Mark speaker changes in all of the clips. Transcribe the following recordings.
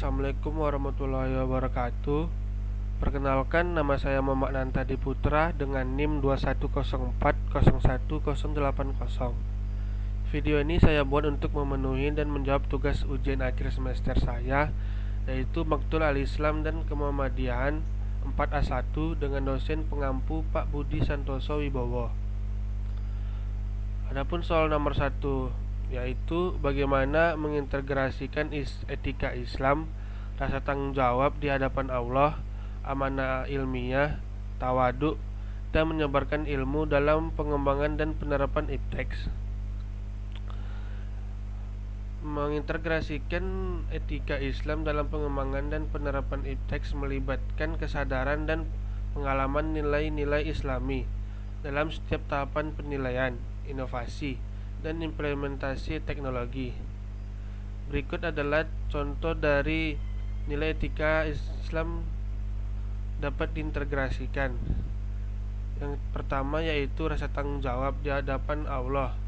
Speaker 1: Assalamualaikum warahmatullahi wabarakatuh. Perkenalkan, nama saya Muhammad Nantadi Putra dengan NIM 2104011080. Video ini saya buat untuk memenuhi dan menjawab tugas ujian akhir semester saya, yaitu Maktul Al-Islam dan Kemuhammadiyaan 4A1 dengan dosen pengampu Pak Budi Santoso Wibowo. Adapun soal nomor 1, yaitu bagaimana mengintegrasikan etika Islam, rasa tanggung jawab di hadapan Allah, amanah ilmiah, tawaduk, dan menyebarkan ilmu dalam pengembangan dan penerapan ipteks. Mengintegrasikan etika Islam dalam pengembangan dan penerapan ipteks melibatkan kesadaran dan pengalaman nilai-nilai Islami dalam setiap tahapan penilaian, inovasi, dan implementasi teknologi. Berikut adalah contoh dari nilai etika Islam dapat diintegrasikan. Yang pertama yaitu rasa tanggung jawab di hadapan Allah,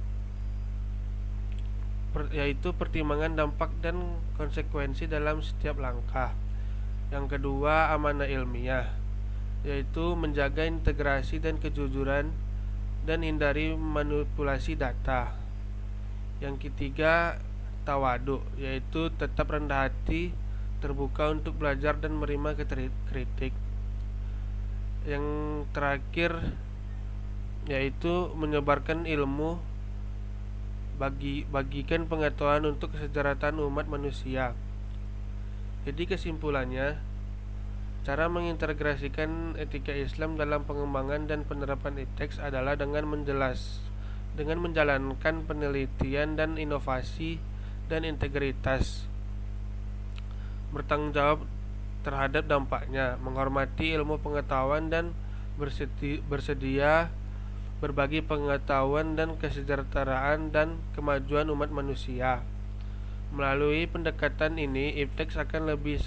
Speaker 1: yaitu pertimbangan dampak dan konsekuensi dalam setiap langkah. Yang kedua, amanah ilmiah, yaitu menjaga integrasi dan kejujuran dan hindari manipulasi data. Yang ketiga, tawaduk, yaitu tetap rendah hati, terbuka untuk belajar dan menerima kritik. Yang terakhir yaitu menyebarkan ilmu, bagikan pengetahuan untuk kesejahteraan umat manusia. Jadi kesimpulannya, cara mengintegrasikan etika Islam dalam pengembangan dan penerapan ipteks adalah dengan menjalankan penelitian dan inovasi dan integritas, bertanggung jawab terhadap dampaknya, menghormati ilmu pengetahuan dan bersedia berbagi pengetahuan dan kesejahteraan dan kemajuan umat manusia. Melalui pendekatan ini, ipteks akan lebih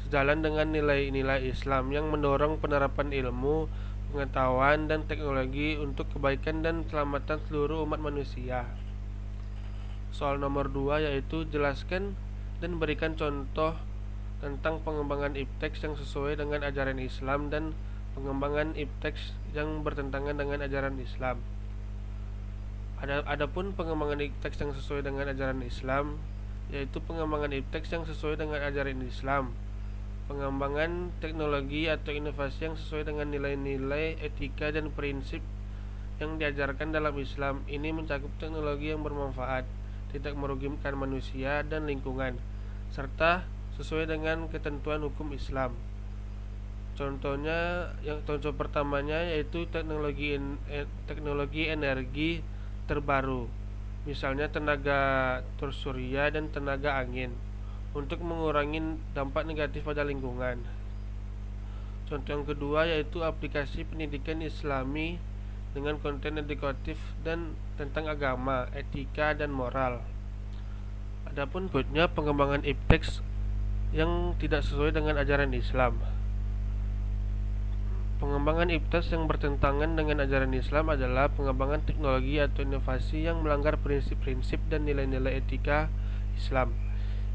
Speaker 1: sejalan dengan nilai-nilai Islam yang mendorong penerapan ilmu, pengetahuan, dan teknologi untuk kebaikan dan keselamatan seluruh umat manusia. Soal nomor 2 yaitu jelaskan dan berikan contoh tentang pengembangan ipteks yang sesuai dengan ajaran Islam dan pengembangan ipteks yang bertentangan dengan ajaran Islam. Adapun pengembangan ipteks yang sesuai dengan ajaran Islam yaitu pengembangan ipteks yang sesuai dengan ajaran Islam, pengembangan teknologi atau inovasi yang sesuai dengan nilai-nilai etika dan prinsip yang diajarkan dalam Islam. Ini mencakup teknologi yang bermanfaat, tidak merugikan manusia dan lingkungan, serta sesuai dengan ketentuan hukum Islam. Contoh pertamanya yaitu teknologi energi terbaru, misalnya tenaga surya dan tenaga angin, untuk mengurangi dampak negatif pada lingkungan. Contoh yang kedua yaitu aplikasi pendidikan Islami dengan konten edukatif dan tentang agama, etika, dan moral. Adapun berikutnya pengembangan ipteks yang tidak sesuai dengan ajaran Islam. Pengembangan ipteks yang bertentangan dengan ajaran Islam adalah pengembangan teknologi atau inovasi yang melanggar prinsip-prinsip dan nilai-nilai etika Islam.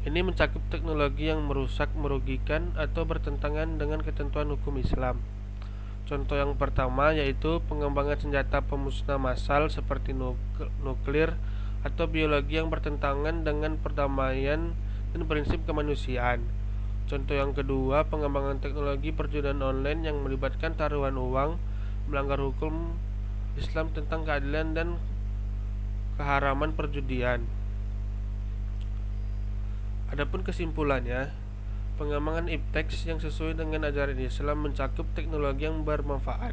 Speaker 1: Ini mencakup teknologi yang merusak, merugikan, atau bertentangan dengan ketentuan hukum Islam. Contoh yang pertama yaitu pengembangan senjata pemusnah massal seperti nuklir atau biologi yang bertentangan dengan perdamaian dan prinsip kemanusiaan. Contoh yang kedua, pengembangan teknologi perjudian online yang melibatkan taruhan uang, melanggar hukum Islam tentang keadilan dan keharaman perjudian. Adapun kesimpulannya, pengembangan ipteks yang sesuai dengan ajaran Islam mencakup teknologi yang bermanfaat,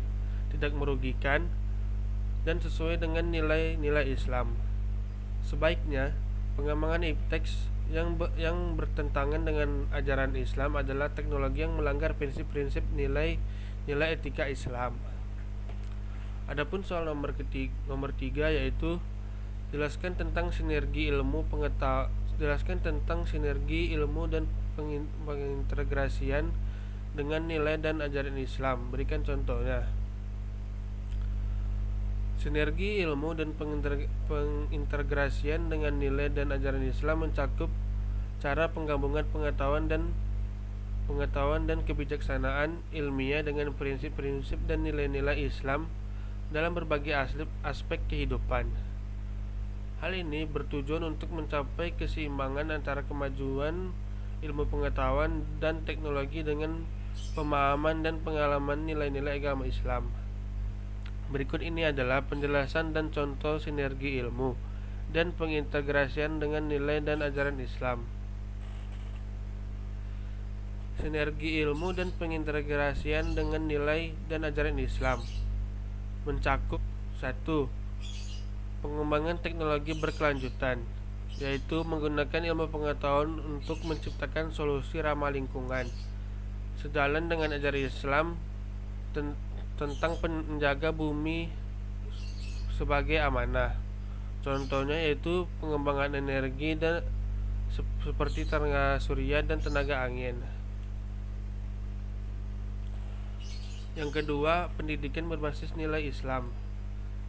Speaker 1: tidak merugikan, dan sesuai dengan nilai-nilai Islam. Sebaiknya, pengembangan ipteks yang bertentangan dengan ajaran Islam adalah teknologi yang melanggar prinsip-prinsip nilai etika Islam. Adapun soal nomor 3 yaitu jelaskan tentang sinergi ilmu dan pengintegrasian dengan nilai dan ajaran Islam. Berikan contohnya. Sinergi ilmu dan pengintegrasian dengan nilai dan ajaran Islam mencakup cara penggabungan pengetahuan dan kebijaksanaan ilmiah dengan prinsip-prinsip dan nilai-nilai Islam dalam berbagai aspek kehidupan. Hal ini bertujuan untuk mencapai keseimbangan antara kemajuan ilmu pengetahuan dan teknologi dengan pemahaman dan pengalaman nilai-nilai agama Islam. Berikut ini adalah penjelasan dan contoh sinergi ilmu dan pengintegrasian dengan nilai dan ajaran Islam. Sinergi ilmu dan pengintegrasian dengan nilai dan ajaran Islam mencakup 1. Pengembangan teknologi berkelanjutan, yaitu menggunakan ilmu pengetahuan untuk menciptakan solusi ramah lingkungan sejalan dengan ajaran Islam tentang menjaga bumi sebagai amanah. Contohnya yaitu pengembangan energi dan seperti tenaga surya dan tenaga angin. Yang kedua, pendidikan berbasis nilai Islam,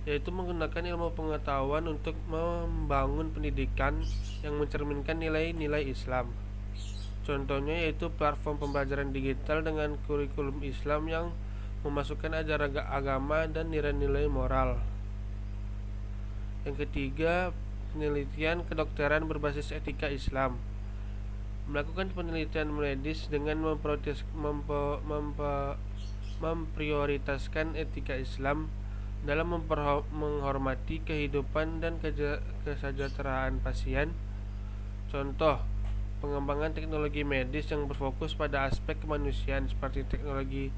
Speaker 1: yaitu menggunakan ilmu pengetahuan untuk membangun pendidikan yang mencerminkan nilai-nilai Islam. Contohnya yaitu platform pembelajaran digital dengan kurikulum Islam yang memasukkan ajaran agama dan nilai-nilai moral. Yang ketiga, penelitian kedokteran berbasis etika Islam, melakukan penelitian medis dengan memprioritaskan etika Islam dalam menghormati kehidupan dan kesejahteraan pasien. Contoh, pengembangan teknologi medis yang berfokus pada aspek kemanusiaan seperti teknologi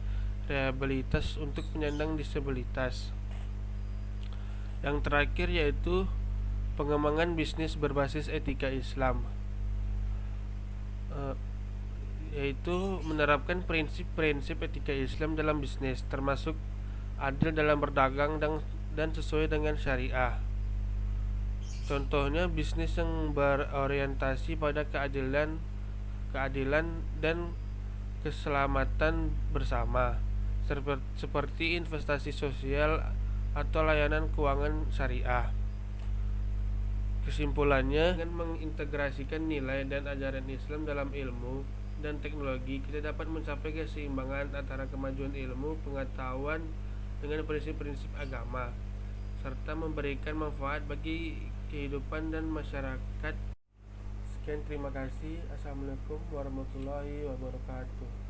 Speaker 1: rehabilitas untuk penyandang disabilitas. Yang terakhir yaitu pengembangan bisnis berbasis etika Islam, yaitu menerapkan prinsip-prinsip etika Islam dalam bisnis, termasuk adil dalam berdagang dan sesuai dengan syariah. Contohnya bisnis yang berorientasi pada keadilan dan keselamatan bersama, seperti investasi sosial atau layanan keuangan syariah. Kesimpulannya, dengan mengintegrasikan nilai dan ajaran Islam dalam ilmu dan teknologi, kita dapat mencapai keseimbangan antara kemajuan ilmu pengetahuan dengan prinsip-prinsip agama, serta memberikan manfaat bagi kehidupan dan masyarakat. Sekian, terima kasih. Assalamualaikum warahmatullahi wabarakatuh.